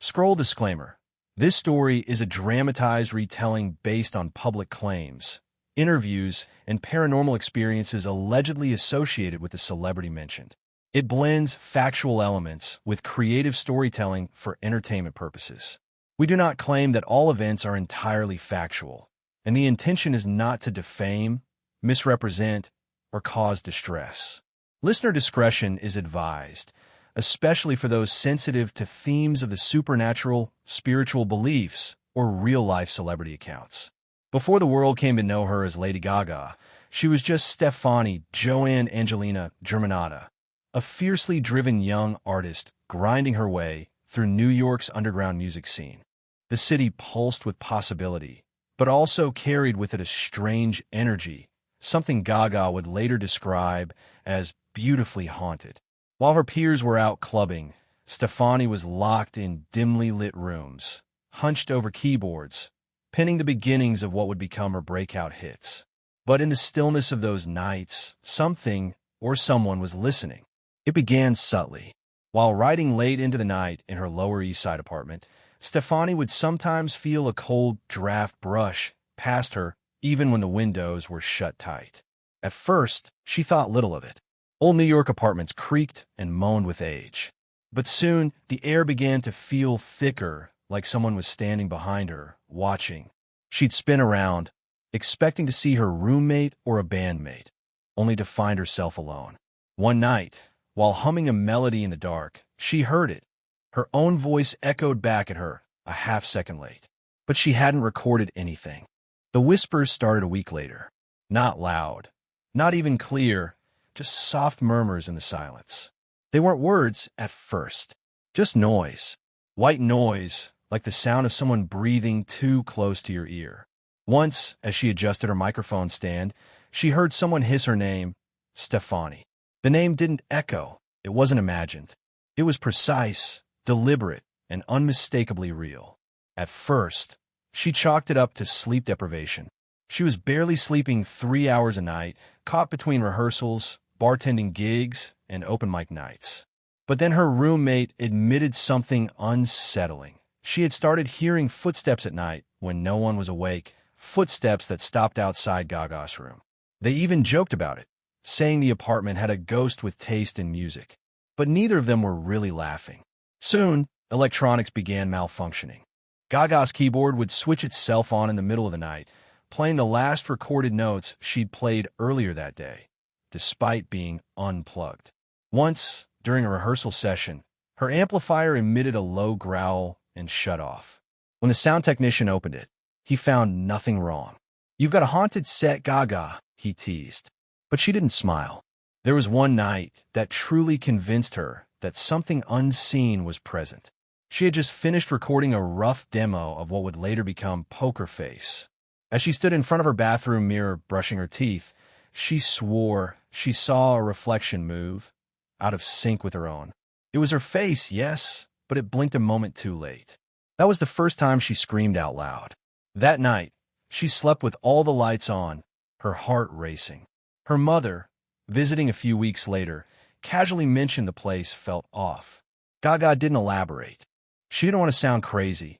Scroll disclaimer. This story is a dramatized retelling based on public claims, interviews, and paranormal experiences allegedly associated with the celebrity mentioned. It blends factual elements with creative storytelling for entertainment purposes. We do not claim that all events are entirely factual, and the intention is not to defame, misrepresent, or cause distress. Listener discretion is advised, especially for those sensitive to themes of the supernatural, spiritual beliefs, or real-life celebrity accounts. Before the world came to know her as Lady Gaga, she was just Stefani Joanne Angelina Germanata, a fiercely driven young artist grinding her way through New York's underground music scene. The city pulsed with possibility, but also carried with it a strange energy, something Gaga would later describe as beautifully haunted. While her peers were out clubbing, Stefani was locked in dimly lit rooms, hunched over keyboards, penning the beginnings of what would become her breakout hits. But in the stillness of those nights, something or someone was listening. It began subtly. While writing late into the night in her Lower East Side apartment, Stefani would sometimes feel a cold draft brush past her even when the windows were shut tight. At first, she thought little of it. Old New York apartments creaked and moaned with age. But soon, the air began to feel thicker, like someone was standing behind her, watching. She'd spin around, expecting to see her roommate or a bandmate, only to find herself alone. One night, while humming a melody in the dark, she heard it. Her own voice echoed back at her, a half-second late. But she hadn't recorded anything. The whispers started a week later. Not loud, not even clear, just soft murmurs in the silence. They weren't words at first, just noise. White noise, like the sound of someone breathing too close to your ear. Once, as she adjusted her microphone stand, she heard someone hiss her name, Stefani. The name didn't echo. It wasn't imagined. It was precise, deliberate, and unmistakably real. At first, she chalked it up to sleep deprivation. She was barely sleeping 3 hours a night, caught between rehearsals, bartending gigs, and open mic nights. But then her roommate admitted something unsettling. She had started hearing footsteps at night when no one was awake, footsteps that stopped outside Gaga's room. They even joked about it, saying the apartment had a ghost with taste in music. But neither of them were really laughing. Soon, electronics began malfunctioning. Gaga's keyboard would switch itself on in the middle of the night, playing the last recorded notes she'd played earlier that day, despite being unplugged. Once, during a rehearsal session, her amplifier emitted a low growl and shut off. When the sound technician opened it, he found nothing wrong. "You've got a haunted set, Gaga," he teased. But she didn't smile. There was one night that truly convinced her that something unseen was present. She had just finished recording a rough demo of what would later become Poker Face. As she stood in front of her bathroom mirror brushing her teeth, she swore she saw a reflection move, out of sync with her own. It was her face, yes, but it blinked a moment too late. That was the first time she screamed out loud. That night, she slept with all the lights on, her heart racing. Her mother, visiting a few weeks later, casually mentioned the place felt off. Gaga didn't elaborate. She didn't want to sound crazy,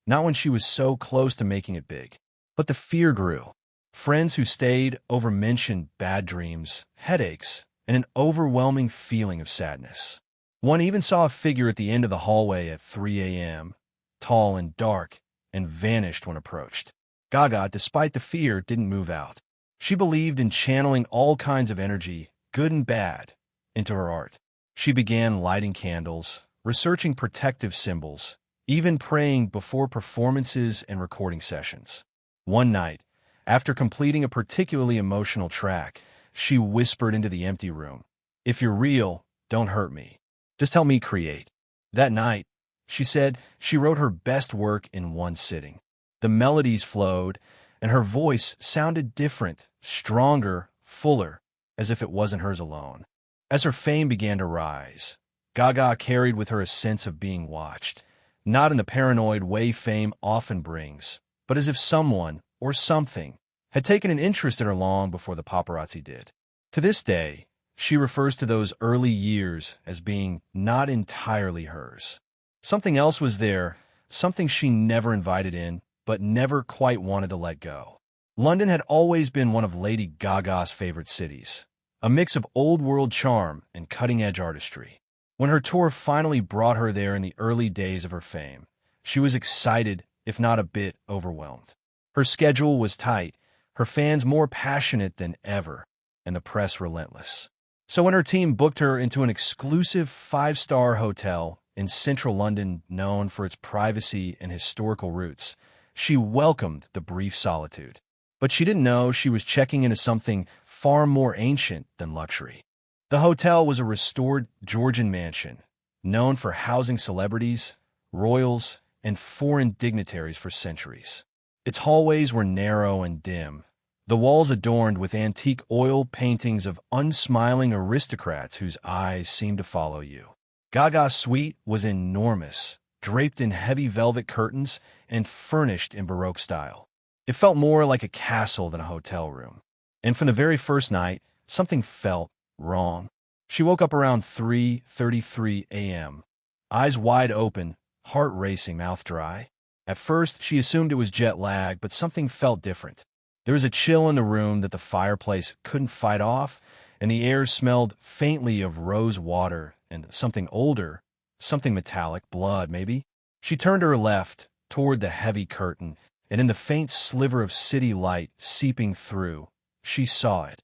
not when she was so close to making it big. But the fear grew. Friends who stayed over mentioned bad dreams, headaches, and an overwhelming feeling of sadness. One even saw a figure at the end of the hallway at 3 a.m., tall and dark, and vanished when approached. Gaga, despite the fear, didn't move out. She believed in channeling all kinds of energy, good and bad, into her art. She began lighting candles, researching protective symbols, even praying before performances and recording sessions. One night, after completing a particularly emotional track, she whispered into the empty room, "If you're real, don't hurt me. Just help me create." That night, she said, she wrote her best work in one sitting. The melodies flowed, and her voice sounded different, stronger, fuller, as if it wasn't hers alone. As her fame began to rise, Gaga carried with her a sense of being watched, not in the paranoid way fame often brings, but as if someone, or something, had taken an interest in her long before the paparazzi did. To this day, she refers to those early years as being not entirely hers. Something else was there, something she never invited in, but never quite wanted to let go. London had always been one of Lady Gaga's favorite cities, a mix of old-world charm and cutting-edge artistry. When her tour finally brought her there in the early days of her fame, she was excited, if not a bit overwhelmed. Her schedule was tight, her fans more passionate than ever, and the press relentless. So when her team booked her into an exclusive five-star hotel in central London known for its privacy and historical roots, she welcomed the brief solitude. But she didn't know she was checking into something far more ancient than luxury. The hotel was a restored Georgian mansion, known for housing celebrities, royals, and foreign dignitaries for centuries. Its hallways were narrow and dim, the walls adorned with antique oil paintings of unsmiling aristocrats whose eyes seemed to follow you. Gaga's suite was enormous, draped in heavy velvet curtains and furnished in Baroque style. It felt more like a castle than a hotel room. And from the very first night, something felt wrong. She woke up around 3:33 a.m., eyes wide open, heart racing, mouth dry. At first, she assumed it was jet lag, but something felt different. There was a chill in the room that the fireplace couldn't fight off, and the air smelled faintly of rose water and something older, something metallic, blood maybe. She turned to her left, toward the heavy curtain, and in the faint sliver of city light seeping through, she saw it.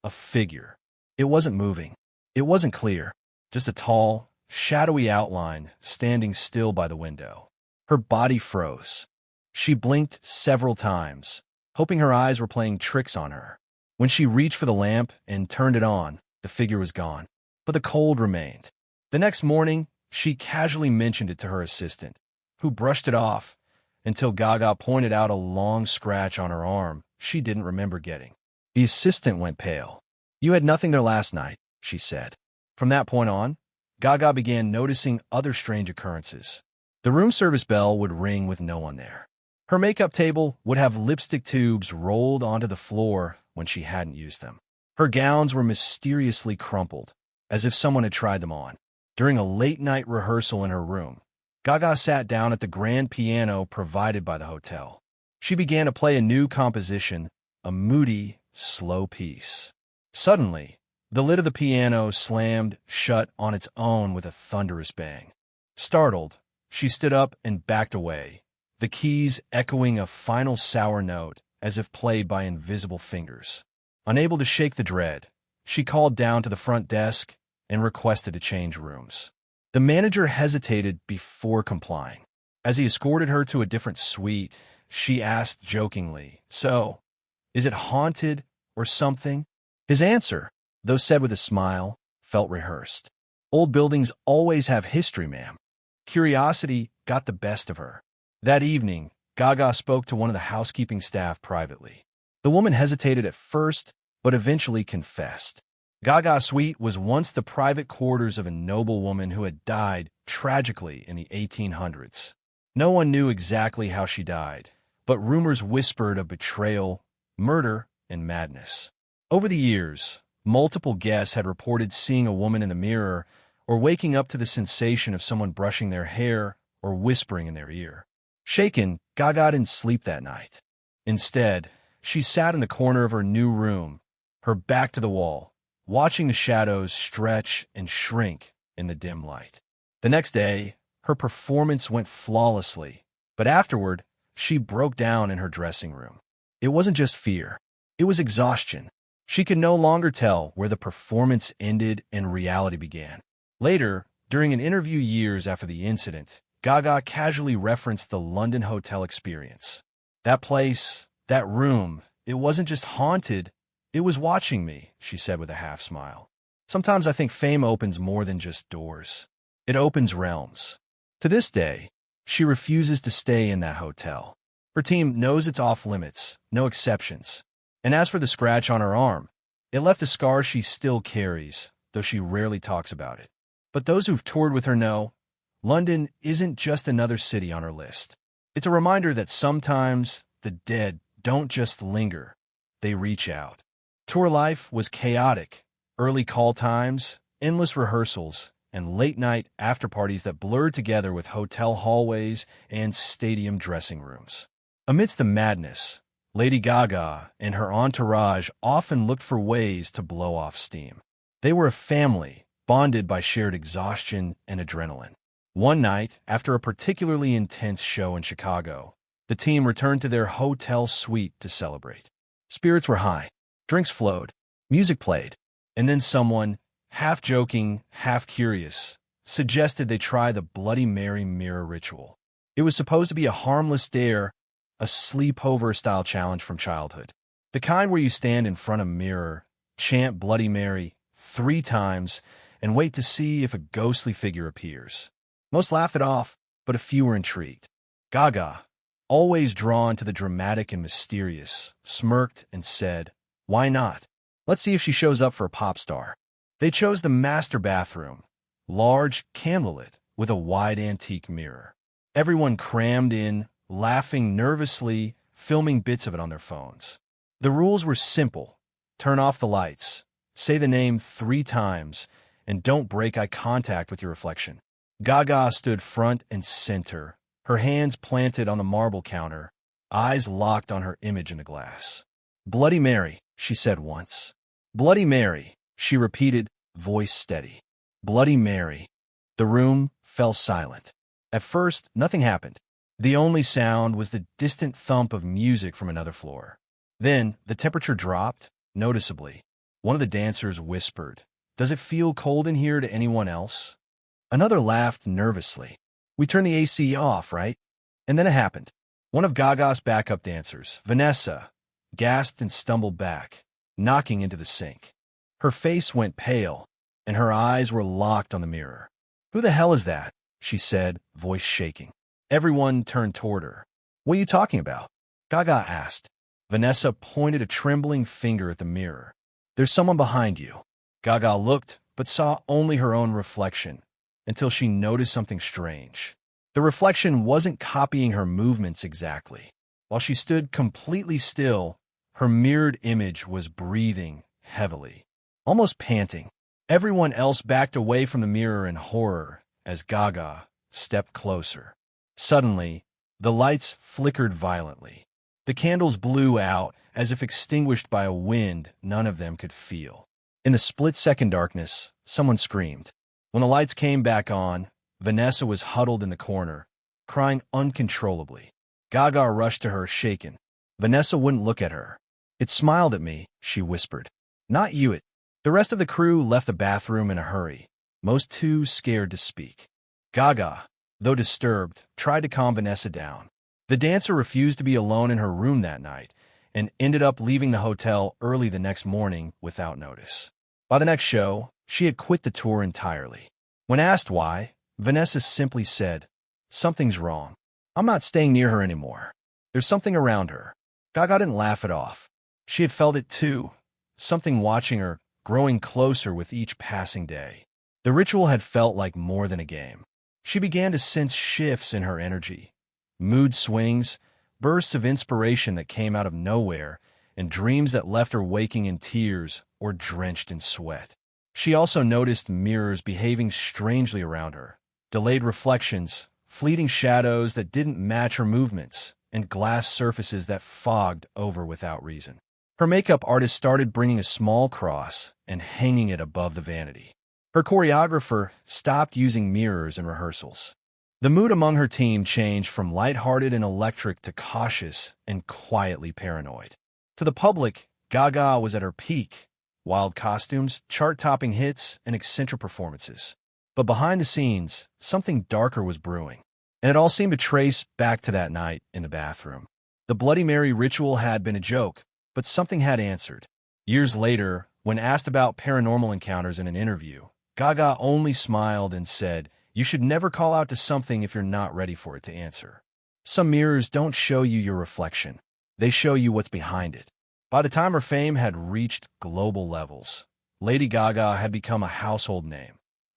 A figure. It wasn't moving. It wasn't clear. Just a tall, shadowy outline standing still by the window. Her body froze. She blinked several times, hoping her eyes were playing tricks on her. When she reached for the lamp and turned it on, the figure was gone. But the cold remained. The next morning, she casually mentioned it to her assistant, who brushed it off until Gaga pointed out a long scratch on her arm she didn't remember getting. The assistant went pale. "You had nothing there last night," she said. From that point on, Gaga began noticing other strange occurrences. The room service bell would ring with no one there. Her makeup table would have lipstick tubes rolled onto the floor when she hadn't used them. Her gowns were mysteriously crumpled, as if someone had tried them on. During a late-night rehearsal in her room, Gaga sat down at the grand piano provided by the hotel. She began to play a new composition, a moody, slow piece. Suddenly, the lid of the piano slammed shut on its own with a thunderous bang. Startled, she stood up and backed away, the keys echoing a final sour note as if played by invisible fingers. Unable to shake the dread, she called down to the front desk and requested to change rooms. The manager hesitated before complying. As he escorted her to a different suite, she asked jokingly, "So, is it haunted or something?" His answer, though said with a smile, felt rehearsed. "Old buildings always have history, ma'am." Curiosity got the best of her. That evening, Gaga spoke to one of the housekeeping staff privately. The woman hesitated at first, but eventually confessed. Gaga's suite was once the private quarters of a noblewoman who had died tragically in the 1800s. No one knew exactly how she died, but rumors whispered of betrayal, murder, and madness. Over the years, multiple guests had reported seeing a woman in the mirror or waking up to the sensation of someone brushing their hair or whispering in their ear. Shaken, Gaga didn't sleep that night. Instead, she sat in the corner of her new room, her back to the wall, watching the shadows stretch and shrink in the dim light. The next day, her performance went flawlessly, but afterward, she broke down in her dressing room. It wasn't just fear. It was exhaustion. She could no longer tell where the performance ended and reality began. Later, during an interview years after the incident, Gaga casually referenced the London hotel experience. "That place, that room, it wasn't just haunted, it was watching me," she said with a half smile. "Sometimes I think fame opens more than just doors. It opens realms." To this day, she refuses to stay in that hotel. Her team knows it's off limits, no exceptions. And as for the scratch on her arm, it left a scar she still carries, though she rarely talks about it. But those who've toured with her know, London isn't just another city on her list. It's a reminder that sometimes the dead don't just linger, they reach out. Tour life was chaotic, early call times, endless rehearsals, and late-night after-parties that blurred together with hotel hallways and stadium dressing rooms. Amidst the madness, Lady Gaga and her entourage often looked for ways to blow off steam. They were a family, bonded by shared exhaustion and adrenaline. One night, after a particularly intense show in Chicago, the team returned to their hotel suite to celebrate. Spirits were high, drinks flowed, music played, and then someone, half joking, half curious, suggested they try the Bloody Mary mirror ritual. It was supposed to be a harmless dare, a sleepover-style challenge from childhood. The kind where you stand in front of a mirror, chant Bloody Mary 3 times, and wait to see if a ghostly figure appears. Most laughed it off, but a few were intrigued. Gaga, always drawn to the dramatic and mysterious, smirked and said, "Why not? Let's see if she shows up for a pop star." They chose the master bathroom, large, candlelit, with a wide antique mirror. Everyone crammed in, laughing nervously, filming bits of it on their phones. The rules were simple. Turn off the lights, say the name 3 times, and don't break eye contact with your reflection. Gaga stood front and center, her hands planted on the marble counter, eyes locked on her image in the glass. "Bloody Mary," she said once. "Bloody Mary," she repeated, voice steady. "Bloody Mary." The room fell silent. At first, nothing happened. The only sound was the distant thump of music from another floor. Then, the temperature dropped, noticeably. One of the dancers whispered, "Does it feel cold in here to anyone else?" Another laughed nervously. "We turned the AC off, right?" And then it happened. One of Gaga's backup dancers, Vanessa, gasped and stumbled back, knocking into the sink. Her face went pale, and her eyes were locked on the mirror. "Who the hell is that?" she said, voice shaking. Everyone turned toward her. "What are you talking about?" Gaga asked. Vanessa pointed a trembling finger at the mirror. "There's someone behind you." Gaga looked, but saw only her own reflection, until she noticed something strange. The reflection wasn't copying her movements exactly. While she stood completely still, her mirrored image was breathing heavily, almost panting. Everyone else backed away from the mirror in horror as Gaga stepped closer. Suddenly, the lights flickered violently. The candles blew out as if extinguished by a wind none of them could feel. In the split-second darkness, someone screamed. When the lights came back on, Vanessa was huddled in the corner, crying uncontrollably. Gaga rushed to her, shaken. Vanessa wouldn't look at her. "It smiled at me," she whispered. "Not you, it." The rest of the crew left the bathroom in a hurry, most too scared to speak. Gaga, though disturbed, tried to calm Vanessa down. The dancer refused to be alone in her room that night and ended up leaving the hotel early the next morning without notice. By the next show, she had quit the tour entirely. When asked why, Vanessa simply said, "Something's wrong. I'm not staying near her anymore. There's something around her." Gaga didn't laugh it off. She had felt it too, something watching her, growing closer with each passing day. The ritual had felt like more than a game. She began to sense shifts in her energy, mood swings, bursts of inspiration that came out of nowhere, and dreams that left her waking in tears or drenched in sweat. She also noticed mirrors behaving strangely around her, delayed reflections, fleeting shadows that didn't match her movements, and glass surfaces that fogged over without reason. Her makeup artist started bringing a small cross and hanging it above the vanity. Her choreographer stopped using mirrors in rehearsals. The mood among her team changed from lighthearted and electric to cautious and quietly paranoid. To the public, Gaga was at her peak, wild costumes, chart-topping hits, and eccentric performances. But behind the scenes, something darker was brewing, and it all seemed to trace back to that night in the bathroom. The Bloody Mary ritual had been a joke, but something had answered. Years later, when asked about paranormal encounters in an interview, Gaga only smiled and said, "You should never call out to something if you're not ready for it to answer. Some mirrors don't show you your reflection. They show you what's behind it." By the time her fame had reached global levels, Lady Gaga had become a household name,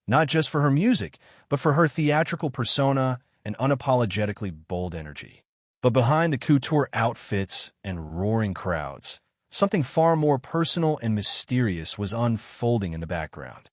not just for her music, but for her theatrical persona and unapologetically bold energy. But behind the couture outfits and roaring crowds, something far more personal and mysterious was unfolding in the background.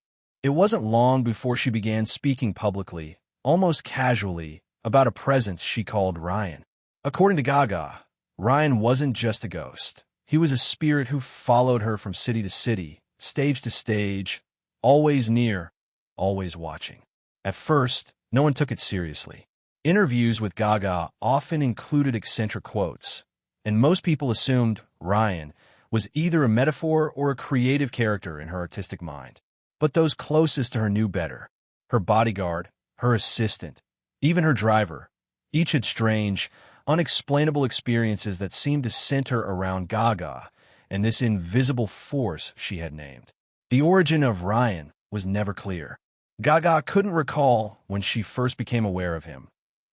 It wasn't long before she began speaking publicly, almost casually, about a presence she called Ryan. According to Gaga, Ryan wasn't just a ghost. He was a spirit who followed her from city to city, stage to stage, always near, always watching. At first, no one took it seriously. Interviews with Gaga often included eccentric quotes, and most people assumed Ryan was either a metaphor or a creative character in her artistic mind. But those closest to her knew better. Her bodyguard, her assistant, even her driver, each had strange, unexplainable experiences that seemed to center around Gaga and this invisible force she had named. The origin of Ryan was never clear. Gaga couldn't recall when she first became aware of him,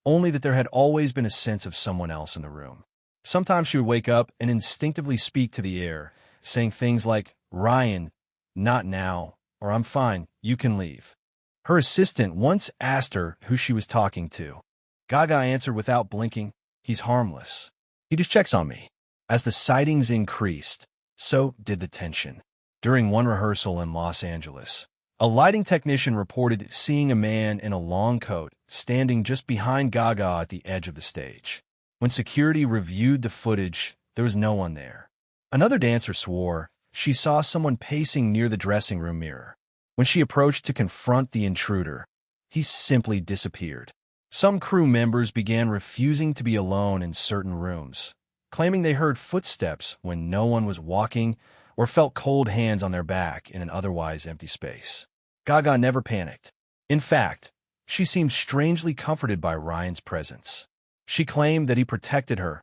only that there had always been a sense of someone else in the room. Sometimes she would wake up and instinctively speak to the air, saying things like, "Ryan, not now," or "I'm fine, you can leave." Her assistant once asked her who she was talking to. Gaga answered without blinking, "He's harmless. He just checks on me." As the sightings increased, so did the tension. During one rehearsal in Los Angeles, a lighting technician reported seeing a man in a long coat standing just behind Gaga at the edge of the stage. When security reviewed the footage, there was no one there. Another dancer swore she saw someone pacing near the dressing room mirror. When she approached to confront the intruder, he simply disappeared. Some crew members began refusing to be alone in certain rooms, claiming they heard footsteps when no one was walking or felt cold hands on their back in an otherwise empty space. Gaga never panicked. In fact, she seemed strangely comforted by Ryan's presence. She claimed that he protected her,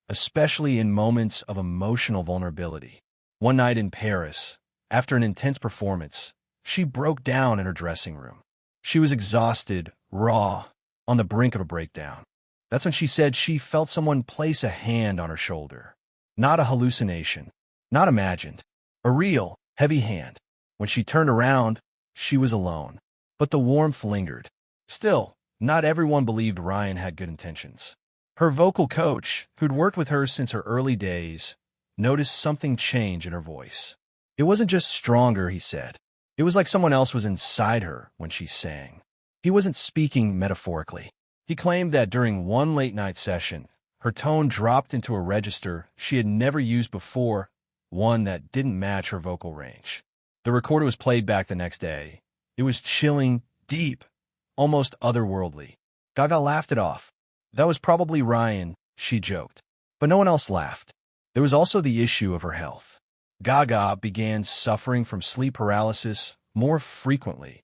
especially in moments of emotional vulnerability. One night in Paris, after an intense performance, she broke down in her dressing room. She was exhausted, raw, on the brink of a breakdown. That's when she said she felt someone place a hand on her shoulder. Not a hallucination, not imagined, a real, heavy hand. When she turned around, she was alone, but the warmth lingered. Still, not everyone believed Ryan had good intentions. Her vocal coach, who'd worked with her since her early days, noticed something change in her voice. It wasn't just stronger, he said. It was like someone else was inside her when she sang. He wasn't speaking metaphorically. He claimed that during one late-night session, her tone dropped into a register she had never used before, one that didn't match her vocal range. The recorder was played back the next day. It was chilling, deep, almost otherworldly. Gaga laughed it off. That was probably Ryan, she joked. But no one else laughed. There was also the issue of her health. Gaga began suffering from sleep paralysis more frequently,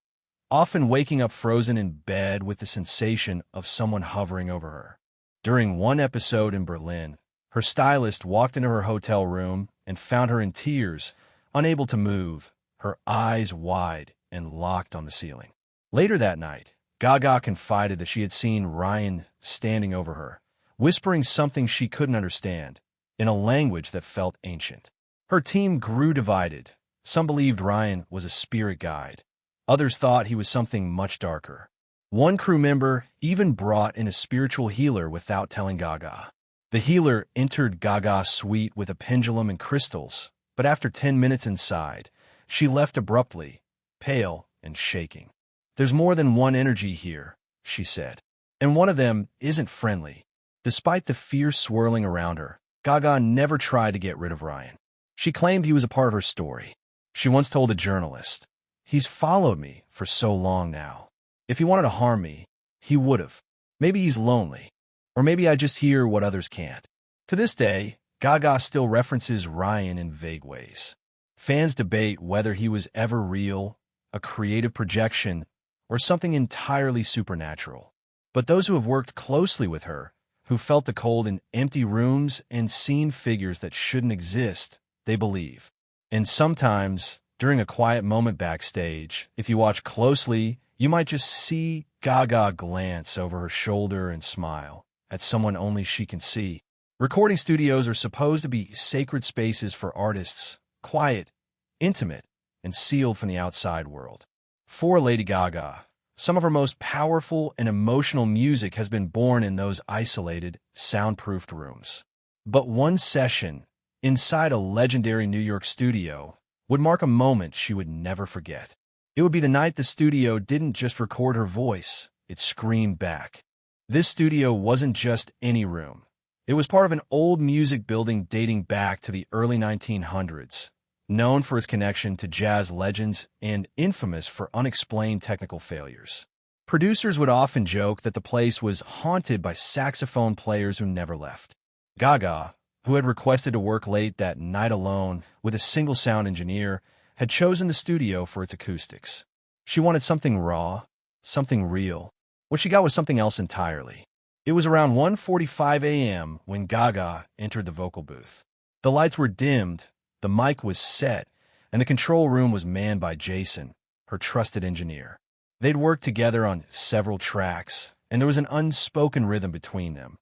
often waking up frozen in bed with the sensation of someone hovering over her. During one episode in Berlin, her stylist walked into her hotel room and found her in tears, unable to move, her eyes wide and locked on the ceiling. Later that night, Gaga confided that she had seen Ryan standing over her, whispering something she couldn't understand, in a language that felt ancient. Her team grew divided. Some believed Ryan was a spirit guide. Others thought he was something much darker. One crew member even brought in a spiritual healer without telling Gaga. The healer entered Gaga's suite with a pendulum and crystals, but after 10 minutes inside, she left abruptly, pale and shaking. "There's more than one energy here," she said, "and one of them isn't friendly." Despite the fear swirling around her, Gaga never tried to get rid of Ryan. She claimed he was a part of her story. She once told a journalist, "He's followed me for so long now. If he wanted to harm me, he would have. Maybe he's lonely. Or maybe I just hear what others can't." To this day, Gaga still references Ryan in vague ways. Fans debate whether he was ever real, a creative projection, or something entirely supernatural. But those who have worked closely with her, who felt the cold in empty rooms and seen figures that shouldn't exist, they believe. And sometimes, during a quiet moment backstage, if you watch closely, you might just see Gaga glance over her shoulder and smile at someone only she can see. Recording studios are supposed to be sacred spaces for artists, quiet, intimate, and sealed from the outside world. For Lady Gaga, some of her most powerful and emotional music has been born in those isolated, soundproofed rooms. But one session, inside a legendary New York studio, would mark a moment she would never forget. It would be the night the studio didn't just record her voice, it screamed back. This studio wasn't just any room. It was part of an old music building dating back to the early 1900s, known for its connection to jazz legends and infamous for unexplained technical failures. Producers would often joke that the place was haunted by saxophone players who never left. Gaga, who had requested to work late that night alone with a single sound engineer, had chosen the studio for its acoustics. She wanted something raw, something real. What she got was something else entirely. It was around 1:45 a.m. when Gaga entered the vocal booth. The lights were dimmed, the mic was set, and the control room was manned by Jason, her trusted engineer. They'd worked together on several tracks, and there was an unspoken rhythm between them.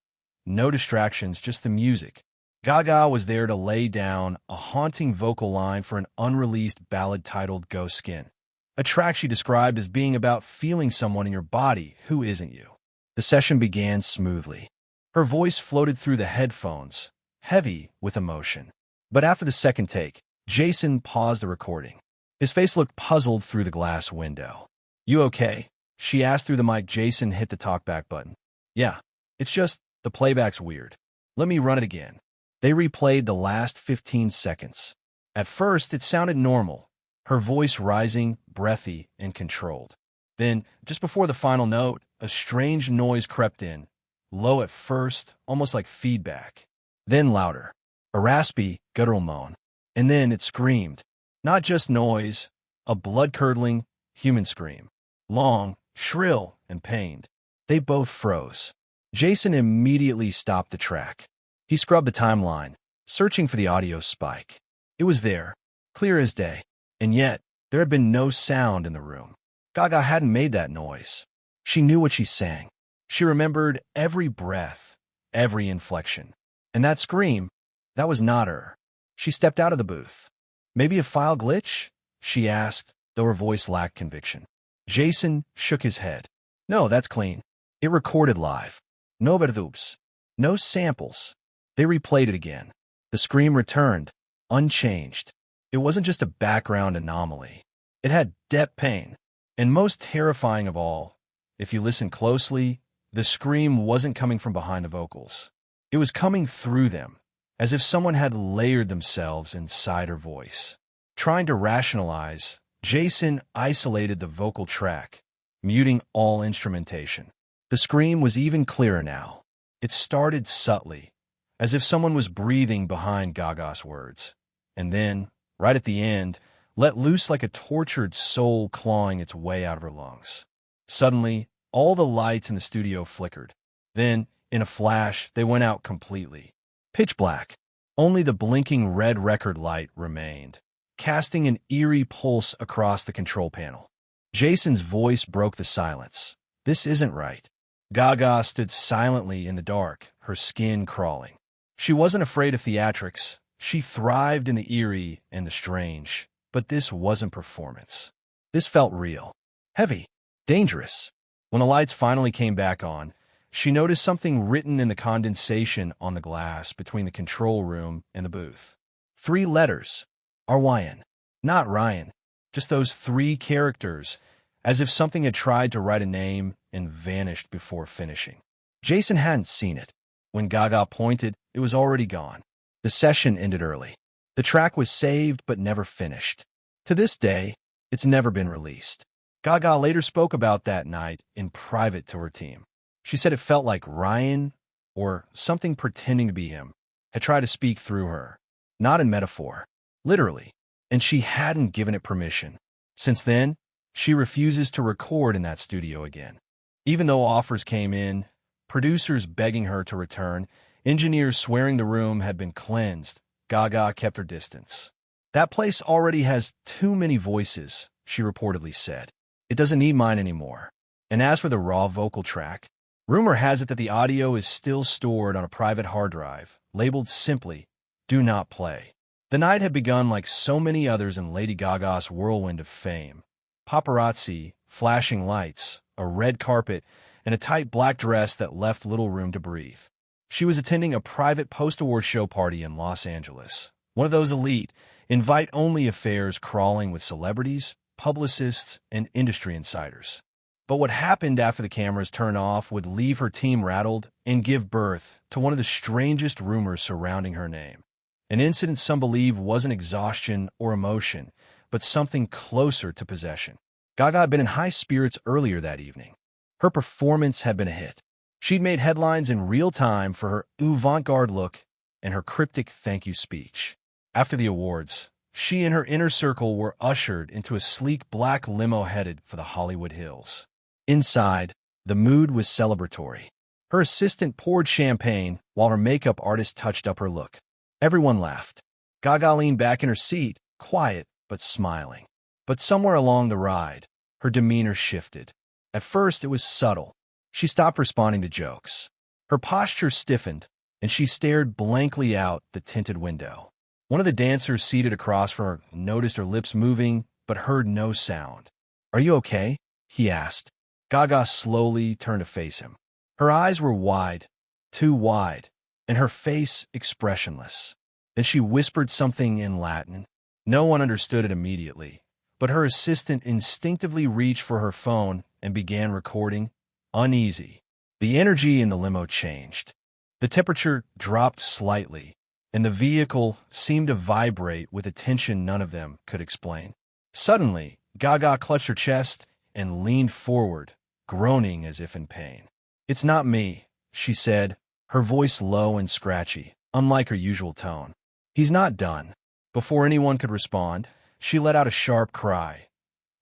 No distractions, just the music. Gaga was there to lay down a haunting vocal line for an unreleased ballad titled Ghost Skin, a track she described as being about feeling someone in your body who isn't you. The session began smoothly. Her voice floated through the headphones, heavy with emotion. But after the second take, Jason paused the recording. His face looked puzzled through the glass window. "You okay?" she asked through the mic. Jason hit the talkback button. "Yeah, it's just the playback's weird. Let me run it again." They replayed the last 15 seconds. At first, it sounded normal, her voice rising, breathy, and controlled. Then, just before the final note, a strange noise crept in, low at first, almost like feedback. Then louder, a raspy, guttural moan. And then it screamed. Not just noise, a blood-curdling, human scream. Long, shrill, and pained. They both froze. Jason immediately stopped the track. He scrubbed the timeline, searching for the audio spike. It was there, clear as day. And yet, there had been no sound in the room. Gaga hadn't made that noise. She knew what she sang. She remembered every breath, every inflection. And that scream, that was not her. She stepped out of the booth. "Maybe a file glitch?" she asked, though her voice lacked conviction. Jason shook his head. "No, that's clean. It recorded live. No overdubs. No samples." They replayed it again. The scream returned, unchanged. It wasn't just a background anomaly. It had depth pain. And most terrifying of all, if you listen closely, the scream wasn't coming from behind the vocals. It was coming through them, as if someone had layered themselves inside her voice. Trying to rationalize, Jason isolated the vocal track, muting all instrumentation. The scream was even clearer now. It started subtly, as if someone was breathing behind Gaga's words. And then, right at the end, let loose like a tortured soul clawing its way out of her lungs. Suddenly, all the lights in the studio flickered. Then, in a flash, they went out completely. Pitch black. Only the blinking red record light remained, casting an eerie pulse across the control panel. Jason's voice broke the silence. "This isn't right." Gaga stood silently in the dark, her skin crawling. She wasn't afraid of theatrics. She thrived in the eerie and the strange. But this wasn't performance. This felt real, heavy, dangerous. When the lights finally came back on, she noticed something written in the condensation on the glass between the control room and the booth. 3 letters. RYN. Not Ryan. Just those 3 characters, as if something had tried to write a name and vanished before finishing. Jason hadn't seen it. When Gaga pointed, it was already gone. The session ended early. The track was saved but never finished. To this day, it's never been released. Gaga later spoke about that night in private to her team. She said it felt like Ryan, or something pretending to be him, had tried to speak through her. Not in metaphor, literally. And she hadn't given it permission. Since then, she refuses to record in that studio again. Even though offers came in, producers begging her to return, engineers swearing the room had been cleansed, Gaga kept her distance. "That place already has too many voices," she reportedly said. "It doesn't need mine anymore." And as for the raw vocal track, rumor has it that the audio is still stored on a private hard drive, labeled simply, "Do not play." The night had begun like so many others in Lady Gaga's whirlwind of fame. Paparazzi, flashing lights, a red carpet, and a tight black dress that left little room to breathe. She was attending a private post-award show party in Los Angeles, one of those elite, invite-only affairs crawling with celebrities, publicists, and industry insiders. But what happened after the cameras turned off would leave her team rattled and give birth to one of the strangest rumors surrounding her name. An incident some believe wasn't exhaustion or emotion, but something closer to possession. Gaga had been in high spirits earlier that evening. Her performance had been a hit. She'd made headlines in real time for her avant-garde look and her cryptic thank you speech. After the awards, she and her inner circle were ushered into a sleek black limo headed for the Hollywood Hills. Inside, the mood was celebratory. Her assistant poured champagne while her makeup artist touched up her look. Everyone laughed. Gaga leaned back in her seat, quiet but smiling. But somewhere along the ride, her demeanor shifted. At first, it was subtle. She stopped responding to jokes. Her posture stiffened, and she stared blankly out the tinted window. One of the dancers seated across from her noticed her lips moving, but heard no sound. "Are you okay?" he asked. Gaga slowly turned to face him. Her eyes were wide, too wide, and her face expressionless. Then she whispered something in Latin. No one understood it immediately, but her assistant instinctively reached for her phone and began recording. Uneasy. The energy in the limo changed. The temperature dropped slightly, and the vehicle seemed to vibrate with a tension none of them could explain. Suddenly, Gaga clutched her chest and leaned forward, groaning as if in pain. "It's not me," she said, her voice low and scratchy, unlike her usual tone. "He's not done." Before anyone could respond, she let out a sharp cry,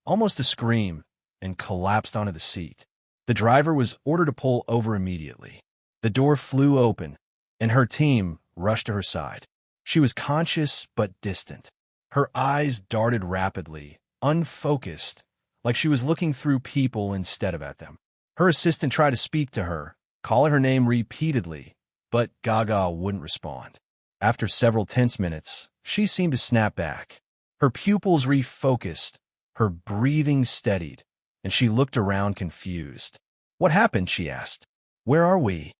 almost a scream, and collapsed onto the seat. The driver was ordered to pull over immediately. The door flew open, and her team rushed to her side. She was conscious but distant. Her eyes darted rapidly, unfocused, like she was looking through people instead of at them. Her assistant tried to speak to her, calling her name repeatedly, but Gaga wouldn't respond. After several tense minutes, she seemed to snap back. Her pupils refocused, her breathing steadied, and she looked around confused. "What happened?" she asked. "Where are we?"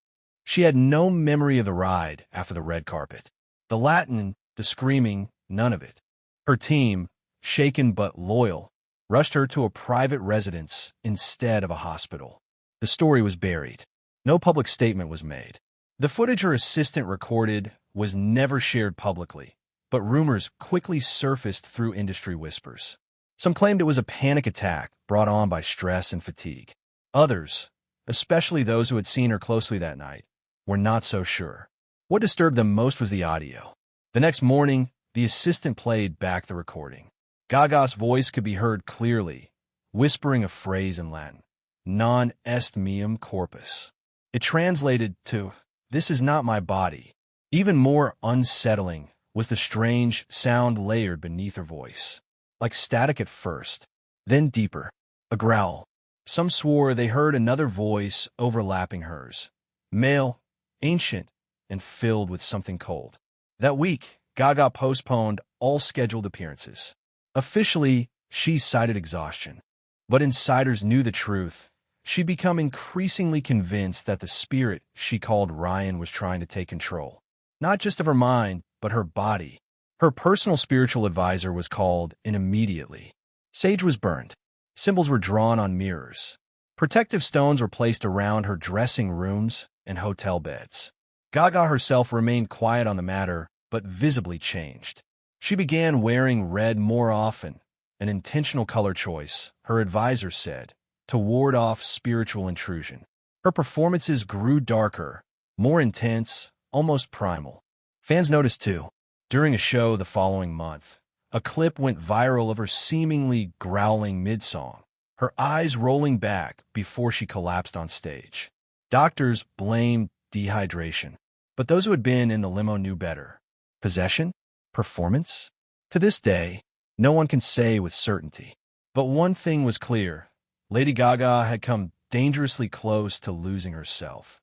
She had no memory of the ride after the red carpet. The Latin, the screaming, none of it. Her team, shaken but loyal, rushed her to a private residence instead of a hospital. The story was buried. No public statement was made. The footage her assistant recorded was never shared publicly, but rumors quickly surfaced through industry whispers. Some claimed it was a panic attack brought on by stress and fatigue. Others, especially those who had seen her closely that night, were not so sure. What disturbed them most was the audio. The next morning, the assistant played back the recording. Gaga's voice could be heard clearly, whispering a phrase in Latin, "Non est meum corpus." It translated to, "This is not my body." Even more unsettling was the strange sound layered beneath her voice, like static at first, then deeper, a growl. Some swore they heard another voice overlapping hers, male, ancient, and filled with something cold. That week, Gaga postponed all scheduled appearances. Officially, she cited exhaustion. But insiders knew the truth. She'd become increasingly convinced that the spirit she called Ryan was trying to take control, not just of her mind, but her body. Her personal spiritual advisor was called in immediately. Sage was burned. Symbols were drawn on mirrors. Protective stones were placed around her dressing rooms and hotel beds. Gaga herself remained quiet on the matter, but visibly changed. She began wearing red more often, an intentional color choice, her advisor said, to ward off spiritual intrusion. Her performances grew darker, more intense, almost primal. Fans noticed too. During a show the following month, a clip went viral of her seemingly growling mid-song, her eyes rolling back before she collapsed on stage. Doctors blamed dehydration, but those who had been in the limo knew better. Possession? Performance? To this day, no one can say with certainty. But one thing was clear. Lady Gaga had come dangerously close to losing herself.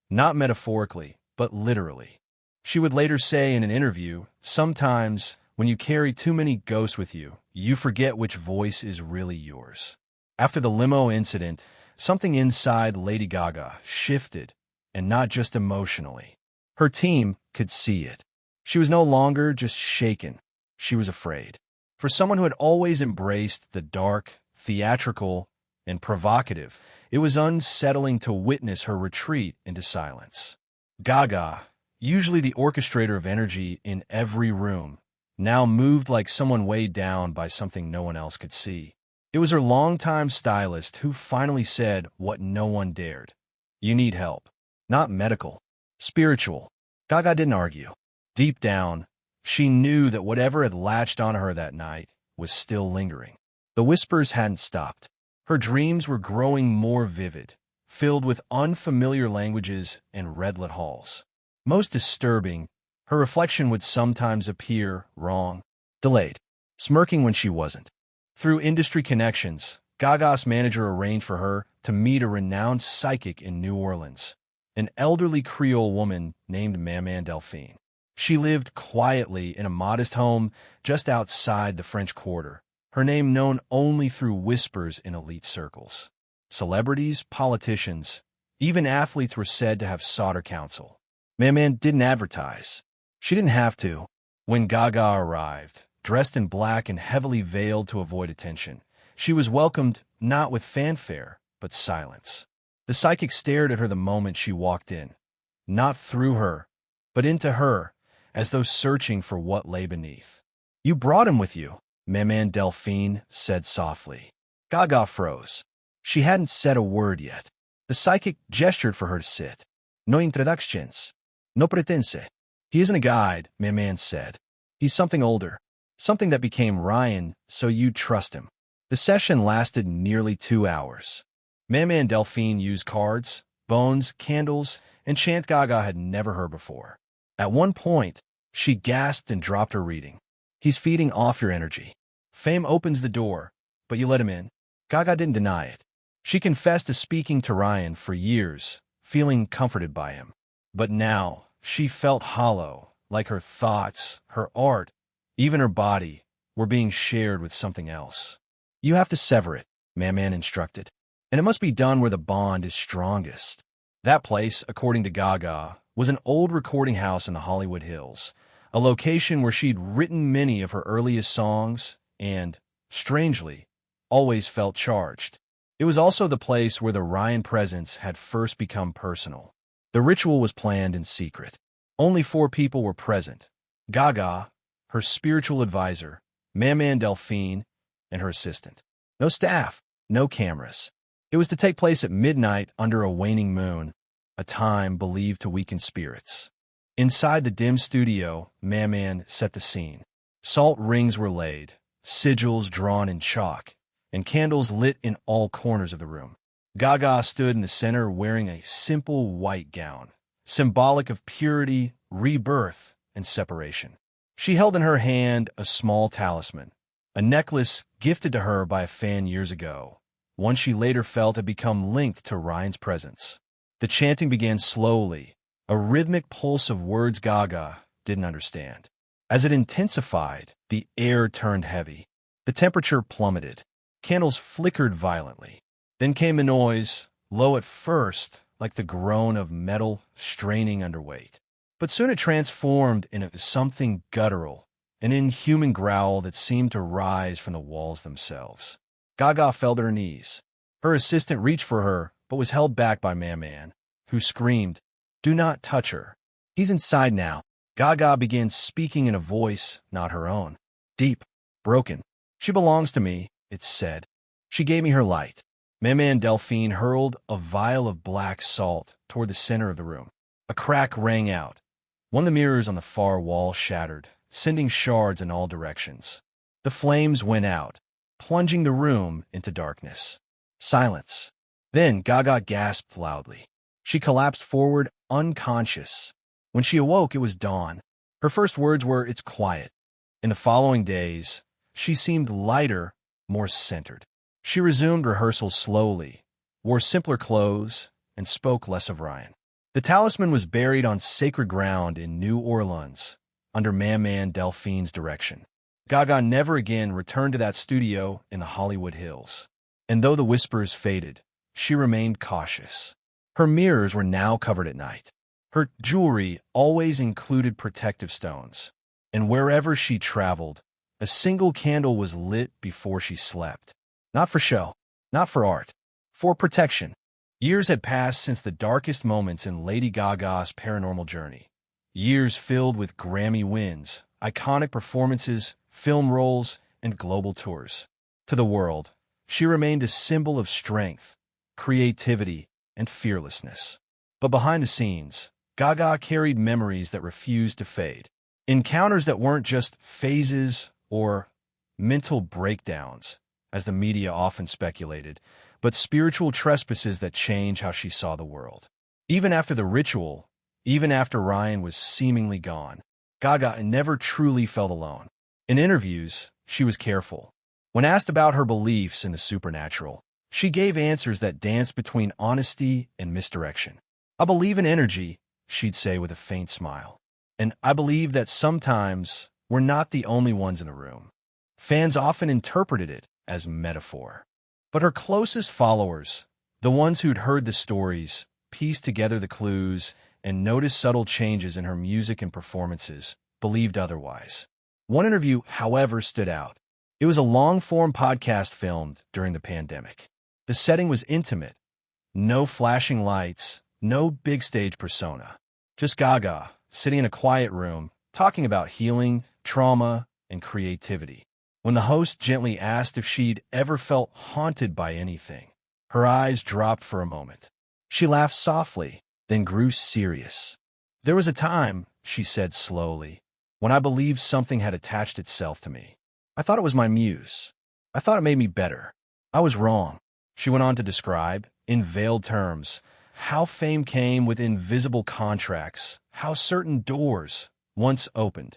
Not metaphorically, but literally. She would later say in an interview, "Sometimes, when you carry too many ghosts with you, you forget which voice is really yours." After the limo incident, something inside Lady Gaga shifted, and not just emotionally. Her team could see it. She was no longer just shaken. She was afraid. For someone who had always embraced the dark, theatrical, and provocative, it was unsettling to witness her retreat into silence. Gaga, usually the orchestrator of energy in every room, now moved like someone weighed down by something no one else could see. It was her longtime stylist who finally said what no one dared. "You need help. Not medical. Spiritual." Gaga didn't argue. Deep down, she knew that whatever had latched on her that night was still lingering. The whispers hadn't stopped. Her dreams were growing more vivid, filled with unfamiliar languages and red-lit halls. Most disturbing, her reflection would sometimes appear wrong, delayed, smirking when she wasn't. Through industry connections, Gaga's manager arranged for her to meet a renowned psychic in New Orleans, an elderly Creole woman named Maman Delphine. She lived quietly in a modest home just outside the French Quarter, her name known only through whispers in elite circles. Celebrities, politicians, even athletes were said to have sought her counsel. Maman didn't advertise. She didn't have to. When Gaga arrived, dressed in black and heavily veiled to avoid attention, she was welcomed not with fanfare, but silence. The psychic stared at her the moment she walked in, not through her, but into her, as though searching for what lay beneath. "You brought him with you," Maman Delphine said softly. Gaga froze. She hadn't said a word yet. The psychic gestured for her to sit. "No introductions. No pretense. He isn't a guide," Maman said. "He's something older. Something that became Ryan, so you'd trust him." The session lasted nearly 2 hours. Maman Delphine used cards, bones, candles, and chants Gaga had never heard before. At one point, she gasped and dropped her reading. "He's feeding off your energy. Fame opens the door, but you let him in." Gaga didn't deny it. She confessed to speaking to Ryan for years, feeling comforted by him. But now, she felt hollow, like her thoughts, her art, even her body, were being shared with something else. "You have to sever it," Maman instructed. "And it must be done where the bond is strongest." That place, according to Gaga, was an old recording house in the Hollywood Hills, a location where she'd written many of her earliest songs and, strangely, always felt charged. It was also the place where the Ryan presence had first become personal. The ritual was planned in secret. Only 4 people were present: Gaga, her spiritual advisor, Maman Delphine, and her assistant. No staff, no cameras. It was to take place at midnight under a waning moon, a time believed to weaken spirits. Inside the dim studio, Maman set the scene. Salt rings were laid, sigils drawn in chalk, and candles lit in all corners of the room. Gaga stood in the center wearing a simple white gown, symbolic of purity, rebirth, and separation. She held in her hand a small talisman, a necklace gifted to her by a fan years ago, one she later felt had become linked to Ryan's presence. The chanting began slowly, a rhythmic pulse of words Gaga didn't understand. As it intensified, the air turned heavy. The temperature plummeted. Candles flickered violently. Then came a noise, low at first, like the groan of metal straining under weight. But soon it transformed into something guttural, an inhuman growl that seemed to rise from the walls themselves. Gaga fell to her knees. Her assistant reached for her, but was held back by Maman, who screamed, "Do not touch her. He's inside now." Gaga began speaking in a voice not her own. Deep, broken. "She belongs to me," it said. "She gave me her light." Maman Delphine hurled a vial of black salt toward the center of the room. A crack rang out. One of the mirrors on the far wall shattered, sending shards in all directions. The flames went out, plunging the room into darkness. Silence. Then Gaga gasped loudly. She collapsed forward, unconscious. When she awoke, it was dawn. Her first words were, "It's quiet." In the following days, she seemed lighter, more centered. She resumed rehearsals slowly, wore simpler clothes, and spoke less of Ryan. The talisman was buried on sacred ground in New Orleans, under Maman Delphine's direction. Gaga never again returned to that studio in the Hollywood Hills. And though the whispers faded, she remained cautious. Her mirrors were now covered at night. Her jewelry always included protective stones. And wherever she traveled, A single candle was lit before she slept. Not for show, not for art, for protection. Years had passed since the darkest moments in Lady Gaga's paranormal journey. Years filled with Grammy wins, iconic performances, film roles, and global tours. To the world, she remained a symbol of strength, creativity, and fearlessness. But behind the scenes, Gaga carried memories that refused to fade. Encounters that weren't just phases or mental breakdowns, as the media often speculated, but spiritual trespasses that changed how she saw the world. Even after the ritual, even after Ryan was seemingly gone, Gaga never truly felt alone. In interviews, she was careful. When asked about her beliefs in the supernatural, she gave answers that danced between honesty and misdirection. "I believe in energy," she'd say with a faint smile. "And I believe that sometimes we're not the only ones in a room." Fans often interpreted it as metaphor. But her closest followers, the ones who'd heard the stories, pieced together the clues, and noticed subtle changes in her music and performances, believed otherwise. One interview, however, stood out. It was a long-form podcast filmed during the pandemic. The setting was intimate. No flashing lights, no big stage persona. Just Gaga, sitting in a quiet room, talking about healing, trauma, and creativity. When the host gently asked if she'd ever felt haunted by anything, her eyes dropped for a moment. She laughed softly, then grew serious. "There was a time," she said slowly, "when I believed something had attached itself to me. I thought it was my muse. I thought it made me better. I was wrong." She went on to describe, in veiled terms, how fame came with invisible contracts, how certain doors, once opened,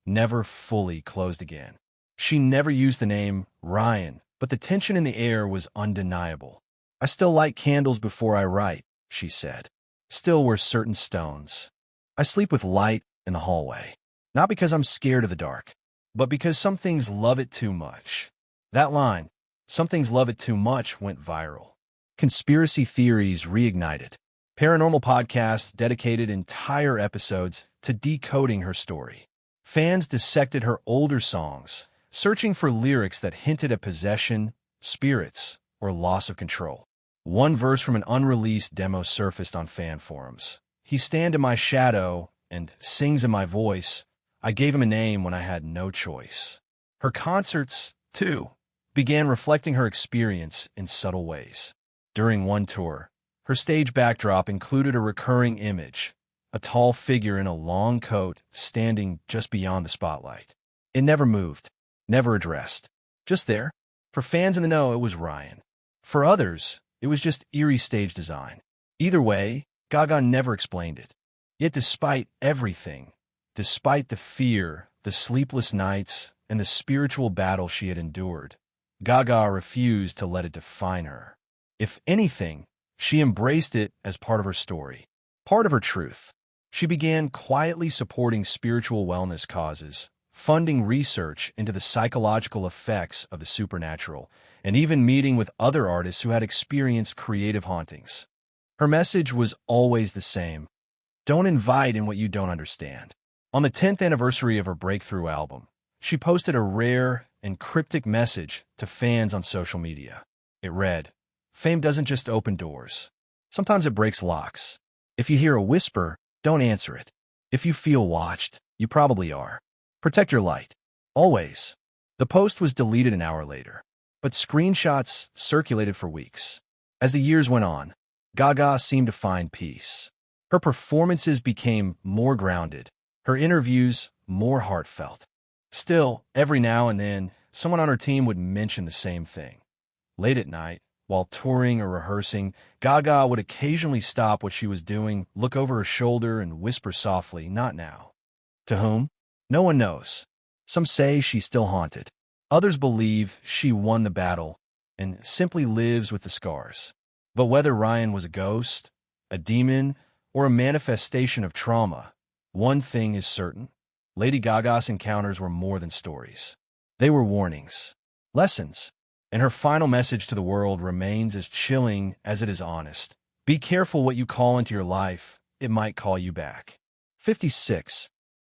never fully closed again. She never used the name Ryan, but the tension in the air was undeniable. "I still light candles before I write," she said. "Still wear certain stones. I sleep with light in the hallway. Not because I'm scared of the dark, but because some things love it too much." That line, "some things love it too much," went viral. Conspiracy theories reignited. Paranormal podcasts dedicated entire episodes to decoding her story. Fans dissected her older songs, searching for lyrics that hinted at possession, spirits, or loss of control. One verse from an unreleased demo surfaced on fan forums. "He stand in my shadow and sings in my voice. I gave him a name when I had no choice." Her concerts, too, began reflecting her experience in subtle ways. During one tour, her stage backdrop included a recurring image, a tall figure in a long coat standing just beyond the spotlight. It never moved, never addressed, just there. For fans in the know, it was Ryan. For others, it was just eerie stage design. Either way, Gaga never explained it. Yet despite everything, despite the fear, the sleepless nights, and the spiritual battle she had endured, Gaga refused to let it define her. If anything, she embraced it as part of her story, part of her truth. She began quietly supporting spiritual wellness causes, funding research into the psychological effects of the supernatural, and even meeting with other artists who had experienced creative hauntings. Her message was always the same: don't invite in what you don't understand. On the 10th anniversary of her breakthrough album, she posted a rare and cryptic message to fans on social media. It read, "Fame doesn't just open doors. Sometimes it breaks locks. If you hear a whisper, don't answer it. If you feel watched, you probably are. Protect your light. Always." The post was deleted an hour later, but screenshots circulated for weeks. As the years went on, Gaga seemed to find peace. Her performances became more grounded, her interviews more heartfelt. Still, every now and then, someone on her team would mention the same thing. Late at night, while touring or rehearsing, Gaga would occasionally stop what she was doing, look over her shoulder, and whisper softly, "Not now." To whom? No one knows. Some say she's still haunted. Others believe she won the battle and simply lives with the scars. But whether Ryan was a ghost, a demon, or a manifestation of trauma, one thing is certain: Lady Gaga's encounters were more than stories. They were warnings, lessons, and her final message to the world remains as chilling as it is honest. Be careful what you call into your life. It might call you back. 56.